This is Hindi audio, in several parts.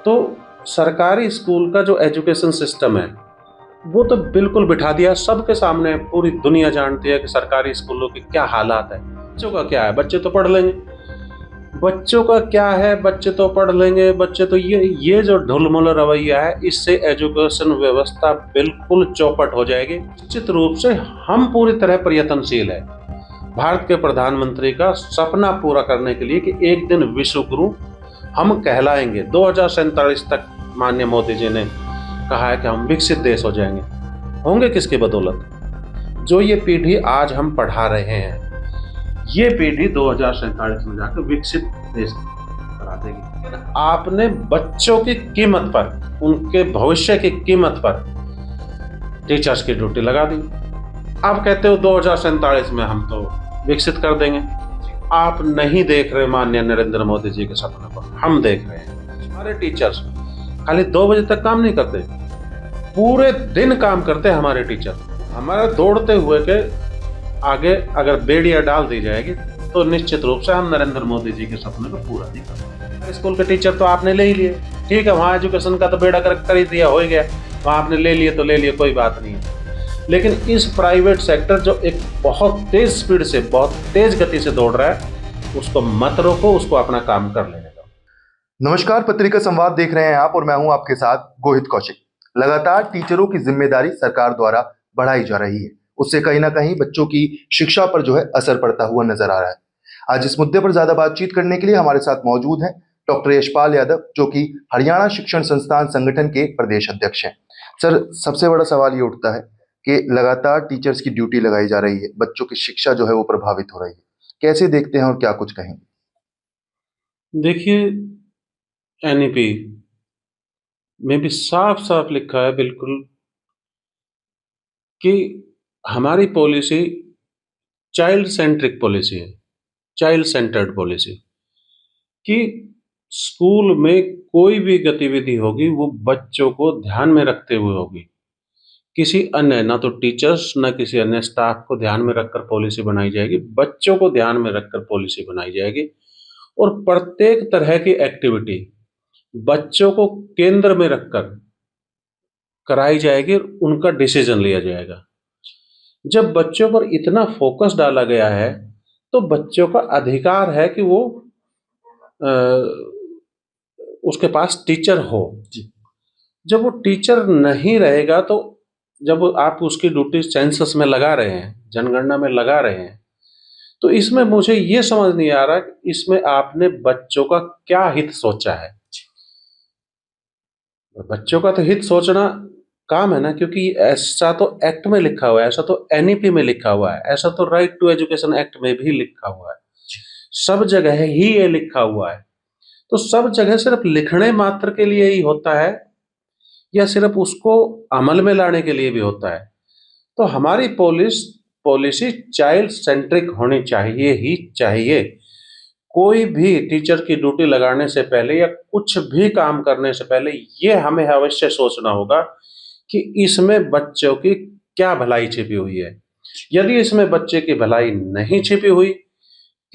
तो सरकारी स्कूल का जो एजुकेशन सिस्टम है वो तो बिल्कुल बिठा दिया सबके सामने। पूरी दुनिया जानती है कि सरकारी स्कूलों की क्या हालात है। बच्चों का क्या है, बच्चे तो पढ़ लेंगे। बच्चों का क्या है, बच्चे तो पढ़ लेंगे। बच्चे तो ये जो ढुलमुल रवैया है, इससे एजुकेशन व्यवस्था बिल्कुल चौपट हो जाएगी। निश्चित रूप से हम पूरी तरह प्रयत्नशील है भारत के प्रधानमंत्री का सपना पूरा करने के लिए कि एक दिन विश्व गुरु हम कहलाएंगे। 2047 तक माननीय मोदी जी ने कहा है कि हम विकसित देश हो जाएंगे। होंगे किसकी बदौलत? जो ये पीढ़ी आज हम पढ़ा रहे हैं, ये पीढ़ी 2047 में जाकर विकसित देश बना देगी। आपने बच्चों की कीमत पर, उनके भविष्य की कीमत पर टीचर्स की ड्यूटी लगा दी। आप कहते हो 2047 में हम तो विकसित कर देंगे। आप नहीं देख रहे माननीय नरेंद्र मोदी जी के सपने को, हम देख रहे हैं। हमारे टीचर्स खाली 2 बजे तक काम नहीं करते, पूरे दिन काम करते हैं हमारे टीचर। हमारे दौड़ते हुए के आगे अगर बेड़ियां डाल दी जाएगी तो निश्चित रूप से हम नरेंद्र मोदी जी के सपने को पूरा नहीं करेंगे। स्कूल के टीचर तो आपने ले ही लिए, ठीक है, वहाँ एजुकेशन का तो बेड़ा कर ही दिया, हो गया, वहाँ आपने ले लिए तो ले लिए, कोई बात नहीं है। लेकिन इस प्राइवेट सेक्टर जो एक बहुत तेज स्पीड से, बहुत तेज गति से दौड़ रहा है, उसको मत रोको, उसको अपना काम कर लेने दो। नमस्कार, पत्रिका संवाद देख रहे हैं आप और मैं हूं आपके साथ गोहित कौशिक। लगातार टीचरों की जिम्मेदारी सरकार द्वारा बढ़ाई जा रही है, उससे कहीं ना कहीं बच्चों की शिक्षा पर जो है असर पड़ता हुआ नजर आ रहा है। आज इस मुद्दे पर ज्यादा बातचीत करने के लिए हमारे साथ मौजूद हैं डॉक्टर यशपाल यादव, जो कि हरियाणा शिक्षण संस्थान संगठन के प्रदेश अध्यक्ष हैं। सर, सबसे बड़ा सवाल ये उठता है कि लगातार टीचर्स की ड्यूटी लगाई जा रही है, बच्चों की शिक्षा जो है वो प्रभावित हो रही है, कैसे देखते हैं और क्या कुछ कहेंगे? देखिए, एनईपी में भी साफ साफ लिखा है बिल्कुल कि हमारी पॉलिसी चाइल्ड सेंट्रिक पॉलिसी है, चाइल्ड सेंटर्ड पॉलिसी, कि स्कूल में कोई भी गतिविधि होगी वो बच्चों को ध्यान में रखते हुए होगी। किसी अन्य, ना तो टीचर्स ना किसी अन्य स्टाफ को ध्यान में रखकर पॉलिसी बनाई जाएगी, बच्चों को ध्यान में रखकर पॉलिसी बनाई जाएगी। और प्रत्येक तरह की एक्टिविटी बच्चों को केंद्र में रखकर कराई जाएगी और उनका डिसीजन लिया जाएगा। जब बच्चों पर इतना फोकस डाला गया है तो बच्चों का अधिकार है कि वो उसके पास टीचर हो। जब वो टीचर नहीं रहेगा तो जब आप उसकी ड्यूटी सेंसस में लगा रहे हैं, जनगणना में लगा रहे हैं, तो इसमें मुझे ये समझ नहीं आ रहा कि इसमें आपने बच्चों का क्या हित सोचा है। बच्चों का तो हित सोचना काम है ना, क्योंकि ऐसा तो एक्ट में लिखा हुआ है, ऐसा तो एनईपी में लिखा हुआ है, ऐसा तो राइट टू एजुकेशन एक्ट में भी लिखा हुआ है, सब जगह ही ये लिखा हुआ है। तो सब जगह सिर्फ लिखने मात्र के लिए ही होता है या सिर्फ उसको अमल में लाने के लिए भी होता है? तो हमारी पॉलिसी चाइल्ड सेंट्रिक होनी चाहिए ही चाहिए। कोई भी टीचर की ड्यूटी लगाने से पहले या कुछ भी काम करने से पहले ये हमें अवश्य सोचना होगा कि इसमें बच्चों की क्या भलाई छिपी हुई है। यदि इसमें बच्चे की भलाई नहीं छिपी हुई,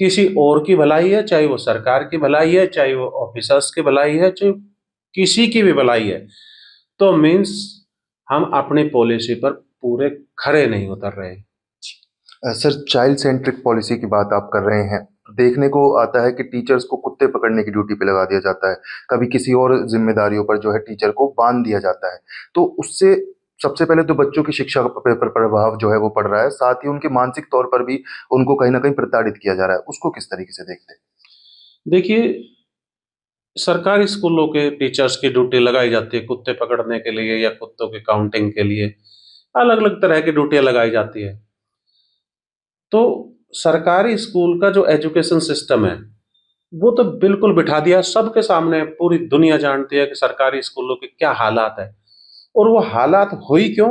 किसी और की भलाई है, चाहे वो सरकार की भलाई है, चाहे वो ऑफिसर्स की भलाई है, चाहे किसी की भी भलाई है, तो मीन्स हम अपनी पॉलिसी पर पूरे खरे नहीं उतर रहे। सर, चाइल्ड सेंट्रिक पॉलिसी की बात आप कर रहे हैं। देखने को आता है कि टीचर्स को कुत्ते पकड़ने की ड्यूटी पे लगा दिया जाता है, कभी किसी और जिम्मेदारियों पर जो है टीचर को बांध दिया जाता है। तो उससे सबसे पहले तो बच्चों की शिक्षा पर प्रभाव जो है वो पड़ रहा है, साथ ही उनके मानसिक तौर पर भी उनको कहीं ना कहीं प्रताड़ित किया जा रहा है। उसको किस तरीके से देखते हैं? देखिए, सरकारी स्कूलों के टीचर्स की ड्यूटी लगाई जाती है कुत्ते पकड़ने के लिए या कुत्तों की काउंटिंग के लिए, अलग अलग तरह की ड्यूटियां लगाई जाती है। तो सरकारी स्कूल का जो एजुकेशन सिस्टम है वो तो बिल्कुल बिठा दिया सबके सामने। पूरी दुनिया जानती है कि सरकारी स्कूलों की क्या हालात है। और वो हालात हुई क्यों?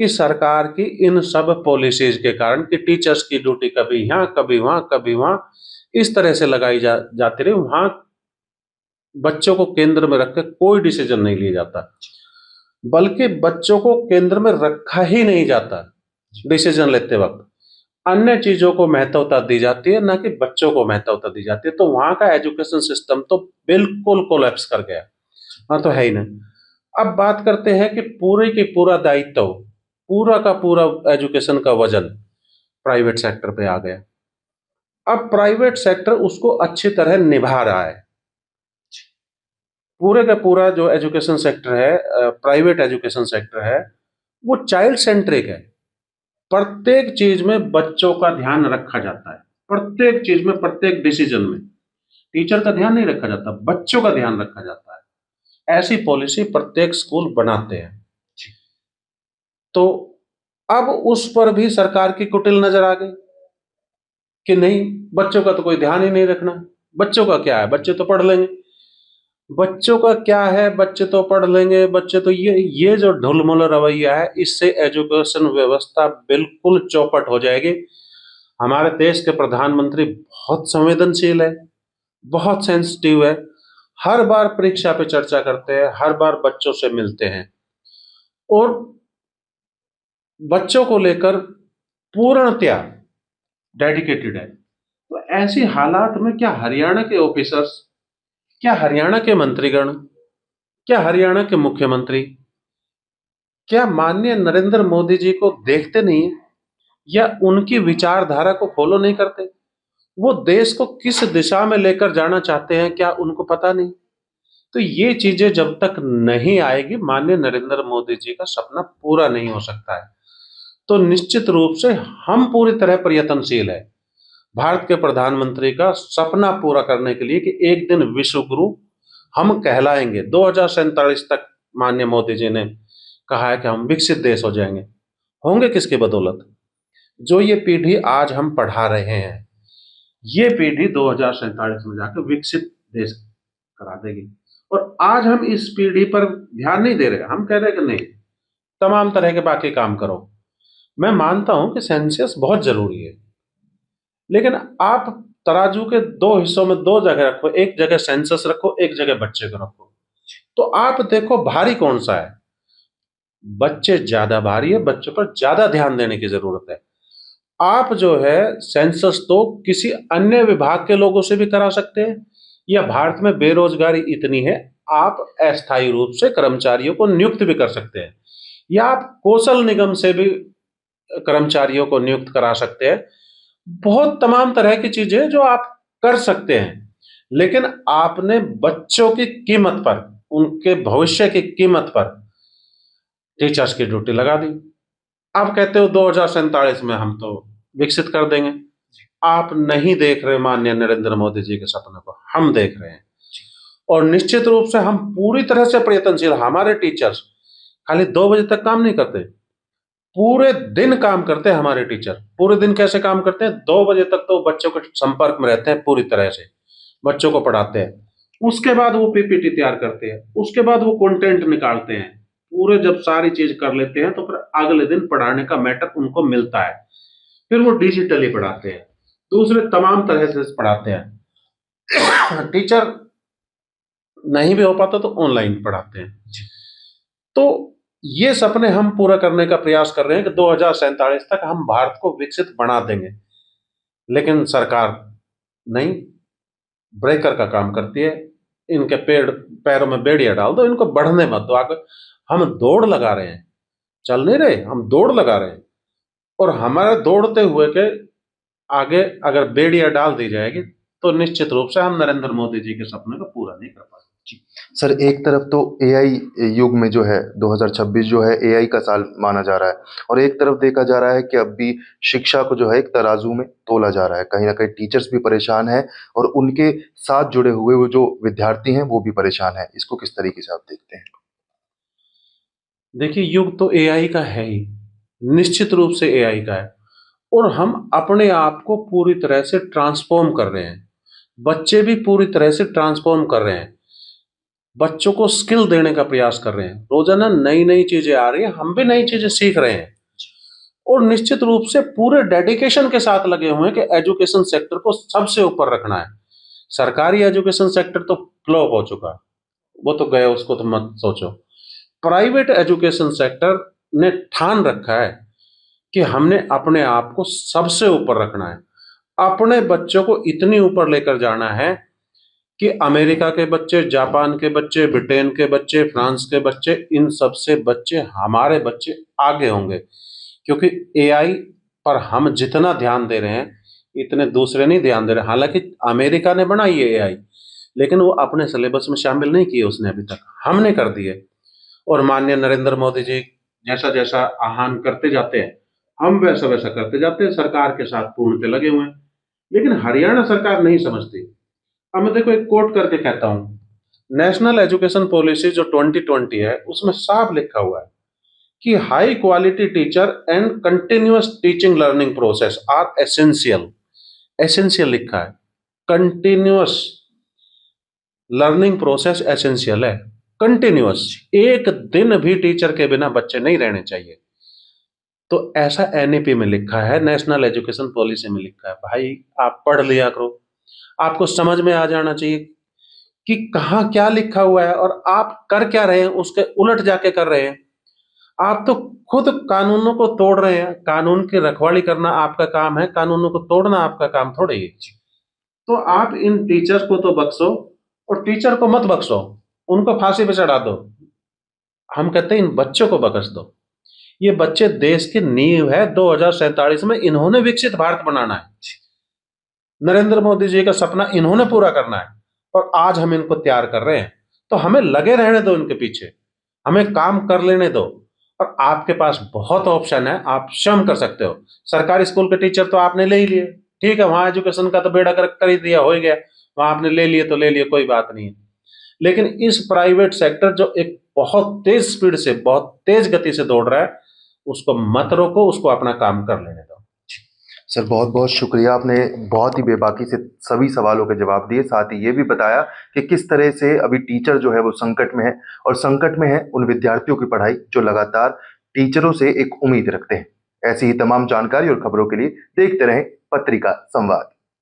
कि सरकार की इन सब पॉलिसीज के कारण कि टीचर्स की ड्यूटी कभी यहाँ कभी वहाँ कभी वहाँ इस तरह से लगाई जाती रही। वहाँ बच्चों को केंद्र में रख के कोई डिसीजन नहीं लिया जाता, बल्कि बच्चों को केंद्र में रखा ही नहीं जाता। डिसीजन लेते वक्त अन्य चीजों को महत्वता दी जाती है, ना कि बच्चों को महत्वता दी जाती है। तो वहां का एजुकेशन सिस्टम तो बिल्कुल कोलैप्स कर गया। हाँ तो है ही नहीं। अब बात करते हैं कि पूरे के पूरा दायित्व, पूरा का पूरा एजुकेशन का वजन प्राइवेट सेक्टर पे आ गया। अब प्राइवेट सेक्टर उसको अच्छी तरह निभा रहा है। पूरे का पूरा जो एजुकेशन सेक्टर है, प्राइवेट एजुकेशन सेक्टर है, वो चाइल्ड सेंट्रिक है। प्रत्येक चीज में बच्चों का ध्यान रखा जाता है, प्रत्येक चीज में, प्रत्येक डिसीजन में टीचर का ध्यान नहीं रखा जाता, बच्चों का ध्यान रखा जाता है। ऐसी पॉलिसी प्रत्येक स्कूल बनाते हैं। तो अब उस पर भी सरकार की कुटिल नजर आ गई कि नहीं, बच्चों का तो कोई ध्यान ही नहीं रखना। बच्चों का क्या है, बच्चे तो पढ़ लेंगे। बच्चों का क्या है, बच्चे तो पढ़ लेंगे, बच्चे तो ये जो ढुलमुल रवैया है, इससे एजुकेशन व्यवस्था बिल्कुल चौपट हो जाएगी। हमारे देश के प्रधानमंत्री बहुत संवेदनशील है, बहुत सेंसिटिव है। हर बार परीक्षा पे चर्चा करते हैं, हर बार बच्चों से मिलते हैं और बच्चों को लेकर पूर्णतया डेडिकेटेड है। तो ऐसी हालात में क्या हरियाणा के ऑफिसर्स, क्या हरियाणा के मंत्रीगण, क्या हरियाणा के मुख्यमंत्री, क्या माननीय नरेंद्र मोदी जी को देखते नहीं है या उनकी विचारधारा को फॉलो नहीं करते? वो देश को किस दिशा में लेकर जाना चाहते हैं, क्या उनको पता नहीं? तो ये चीजें जब तक नहीं आएगी, माननीय नरेंद्र मोदी जी का सपना पूरा नहीं हो सकता है। तो निश्चित रूप से हम पूरी तरह प्रयत्नशील है भारत के प्रधानमंत्री का सपना पूरा करने के लिए कि एक दिन विश्व गुरु हम कहलाएंगे। 2047 तक माननीय मोदी जी ने कहा है कि हम विकसित देश हो जाएंगे। होंगे किसकी बदौलत? जो ये पीढ़ी आज हम पढ़ा रहे हैं, ये पीढ़ी 2047 में जाकर विकसित देश करा देगी। और आज हम इस पीढ़ी पर ध्यान नहीं दे रहे, हम कह रहे हैं कि नहीं, तमाम तरह के बाकी काम करो। मैं मानता हूं कि सेंसस बहुत जरूरी है, लेकिन आप तराजू के दो हिस्सों में दो जगह रखो, एक जगह सेंसस रखो, एक जगह बच्चे को रखो, तो आप देखो भारी कौन सा है। बच्चे ज्यादा भारी है, बच्चों पर ज्यादा ध्यान देने की जरूरत है। आप जो है सेंसस तो किसी अन्य विभाग के लोगों से भी करा सकते हैं, या भारत में बेरोजगारी इतनी है, आप अस्थायी रूप से कर्मचारियों को नियुक्त भी कर सकते हैं, या आप कौशल निगम से भी कर्मचारियों को नियुक्त करा सकते हैं। बहुत तमाम तरह की चीजें जो आप कर सकते हैं, लेकिन आपने बच्चों की कीमत पर, उनके भविष्य की कीमत पर टीचर्स की ड्यूटी लगा दी। आप कहते हो 2047 में हम तो विकसित कर देंगे। आप नहीं देख रहे माननीय नरेंद्र मोदी जी के सपने को, हम देख रहे हैं। और निश्चित रूप से हम पूरी तरह से प्रयत्नशील। हमारे टीचर्स खाली 2 बजे तक काम नहीं करते, पूरे दिन काम करते हैं। हमारे टीचर पूरे दिन कैसे काम करते हैं? 2 बजे तक तो बच्चों के संपर्क में रहते हैं, पूरी तरह से बच्चों को पढ़ाते हैं। उसके बाद वो पीपीटी तैयार करते हैं, उसके बाद वो कंटेंट निकालते हैं। पूरे जब सारी चीज कर लेते हैं तो फिर अगले दिन पढ़ाने का मैटर उनको मिलता है। फिर वो डिजिटली पढ़ाते हैं, दूसरे तमाम तरह से पढ़ाते हैं। टीचर नहीं भी हो पाता तो ऑनलाइन पढ़ाते हैं। तो ये सपने हम पूरा करने का प्रयास कर रहे हैं कि 2047 तक हम भारत को विकसित बना देंगे। लेकिन सरकार नहीं, ब्रेकर का काम करती है। इनके पैरों में बेड़ियां डाल दो, इनको बढ़ने मत दो आगे। हम दौड़ लगा रहे हैं, चल नहीं रहे, हम दौड़ लगा रहे हैं। और हमारे दौड़ते हुए के आगे अगर बेड़ियां डाल दी जाएगी तो निश्चित रूप से हम नरेंद्र मोदी जी के सपने को पूरा नहीं कर पाएंगे। सर, एक तरफ तो एआई युग में जो है 2026 जो है एआई का साल माना जा रहा है, और एक तरफ देखा जा रहा है कि अब भी शिक्षा को जो है एक तराजू में तोला जा रहा है। कहीं ना कहीं टीचर्स भी परेशान हैं और उनके साथ जुड़े हुए वो जो विद्यार्थी हैं वो भी परेशान हैं। इसको किस तरीके से आप देखते हैं? देखिए, युग तो एआई का है ही, निश्चित रूप से एआई का है। और हम अपने आप को पूरी तरह से ट्रांसफॉर्म कर रहे हैं, बच्चे भी पूरी तरह से ट्रांसफॉर्म कर रहे हैं। बच्चों को स्किल देने का प्रयास कर रहे हैं। रोजाना नई नई चीजें आ रही हैं, हम भी नई चीजें सीख रहे हैं। और निश्चित रूप से पूरे डेडिकेशन के साथ लगे हुए हैं कि एजुकेशन सेक्टर को सबसे ऊपर रखना है। सरकारी एजुकेशन सेक्टर तो फ्लॉप हो चुका, वो तो गया, उसको तो मत सोचो। प्राइवेट एजुकेशन सेक्टर ने ठान रखा है कि हमने अपने आप को सबसे ऊपर रखना है, अपने बच्चों को इतनी ऊपर लेकर जाना है कि अमेरिका के बच्चे, जापान के बच्चे, ब्रिटेन के बच्चे, फ्रांस के बच्चे, इन सबसे बच्चे हमारे बच्चे आगे होंगे, क्योंकि एआई पर हम जितना ध्यान दे रहे हैं इतने दूसरे नहीं ध्यान दे रहे। हालांकि अमेरिका ने बनाई है एआई, लेकिन वो अपने सिलेबस में शामिल नहीं किए उसने अभी तक, हमने कर दिए। और माननीय नरेंद्र मोदी जी जैसा जैसा आह्वान करते जाते हैं, हम वैसा वैसा करते जाते हैं, सरकार के साथ पूर्ण पे लगे हुए हैं। लेकिन हरियाणा सरकार नहीं समझती। अब मैं देखो एक कोट करके कहता हूँ, नेशनल एजुकेशन पॉलिसी जो 2020 है उसमें साफ लिखा हुआ है कि high quality teacher and continuous teaching learning process are essential. Essential लिखा है, कंटिन्यूअस लर्निंग प्रोसेस एसेंशियल है, कंटिन्यूअस। एक दिन भी टीचर के बिना बच्चे नहीं रहने चाहिए। तो ऐसा एनईपी में लिखा है, नेशनल एजुकेशन पॉलिसी में लिखा है। भाई आप पढ़ लिया करो, आपको समझ में आ जाना चाहिए कि कहाँ क्या लिखा हुआ है और आप कर क्या रहे हैं, उसके उलट जाके कर रहे हैं। आप तो खुद कानूनों को तोड़ रहे हैं। कानून की रखवाली करना आपका काम है, कानूनों को तोड़ना आपका काम थोड़ी है। तो आप इन टीचर को तो बख्शो और टीचर को मत बख्शो, उनको फांसी पे चढ़ा दो। हम कहते हैं इन बच्चों को बख्श दो। ये बच्चे देश की नींव है। 2047 में इन्होंने विकसित भारत बनाना है। नरेंद्र मोदी जी का सपना इन्होंने पूरा करना है और आज हम इनको तैयार कर रहे हैं। तो हमें लगे रहने दो इनके पीछे, हमें काम कर लेने दो। और आपके पास बहुत ऑप्शन है, आप स्वयं कर सकते हो। सरकारी स्कूल के टीचर तो आपने ले ही लिए, ठीक है, वहां एजुकेशन का तो बेड़ा गर्क कर ही दिया, हो ही गया, वहां आपने ले लिए तो ले लिए, कोई बात नहीं है। लेकिन इस प्राइवेट सेक्टर जो एक बहुत तेज स्पीड से, बहुत तेज गति से दौड़ रहा है, उसको मत रोको, उसको अपना काम कर लेने दो। सर बहुत बहुत शुक्रिया, आपने बहुत ही बेबाकी से सभी सवालों के जवाब दिए, साथ ही ये भी बताया कि किस तरह से अभी टीचर जो है वो संकट में है, और संकट में है उन विद्यार्थियों की पढ़ाई जो लगातार टीचरों से एक उम्मीद रखते हैं। ऐसी ही तमाम जानकारी और खबरों के लिए देखते रहें पत्रिका संवाद।